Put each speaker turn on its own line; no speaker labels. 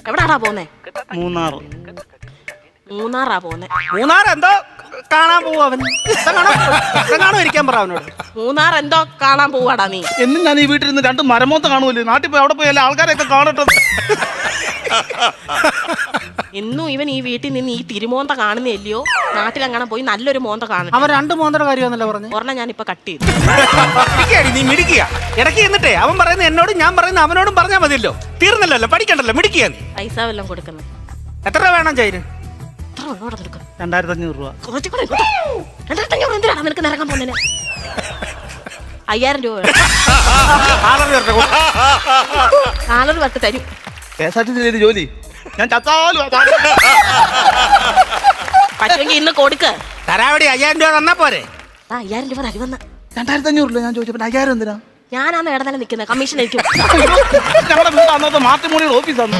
എവിടാടാ പോന്നേ? മൂന്നാറാ പോന്നെ.
മൂന്നാർ എന്തോ കാണാൻ പോവും അവൻ. കാണോ ഇരിക്കാൻ പറ അവനോട്.
മൂന്നാർ എന്തോ കാണാൻ പോവാടാ നീ.
എന്നും ഞാൻ ഈ വീട്ടിൽ നിന്ന് 2 മരമോത്ത കാണുമല്ലോ. നാട്ടിൽ പോയി അവിടെ പോയി എല്ലാ ആൾക്കാരെയൊക്കെ കാണട്ടെ.
എന്നും ഇവൻ ഈ വീട്ടിൽ നിന്ന് ഈ തിരുമോന്ത കാണുന്നില്ലയോ? നാട്ടിലെങ്ങനെ പോയി നല്ലൊരു മോന്ത കാണും.
അവൻ 2 മോന്തയുടെ കാര്യമാണല്ലോ പറഞ്ഞു.
ഒരെണ്ണം ഞാൻ ഇപ്പൊ കട്ട് ചെയ്തു.
നീ മിടിക്കുക ഇടയ്ക്ക് എന്നിട്ടേ അവൻ പറയുന്ന എന്നോടും ഞാൻ പറയുന്ന അവനോടും പറഞ്ഞാൽ മതിയല്ലോ. തീർന്നല്ലോ, പഠിക്കണ്ടല്ലോ, മിടിക്കുക നീ.
പൈസ വല്ലതും കൊടുക്കുന്നത്
എത്ര രൂപ വേണം ചൈന്?
2500 രൂപ.
2500 എന്തിനാണ് നിനക്ക് നിറങ്ങാൻ പോകുന്നതിന്? 5000 രൂപ സാലറി വർക്ക് തരും.
KSRTC ജോലി ഞാൻ ചത്താലും
പറ്റുമെങ്കിൽ ഇന്ന് കൊടുക്ക്.
തരാവടി 5000 രൂപ തന്നാ പോരെ?
5000 രൂപ തരുമെന്ന്.
2500 രൂപ ഞാൻ ചോദിച്ചപ്പോൾ 5000 എന്തിനാ?
ഞാനാന്ന് ഇടതന്നെ നിൽക്കുന്നത്. കമ്മീഷൻ ആയിരിക്കും.
ഞങ്ങളുടെ വീട് അന്നത്തെ മാട്രിമോണിയുടെ ഓഫീസാണ്.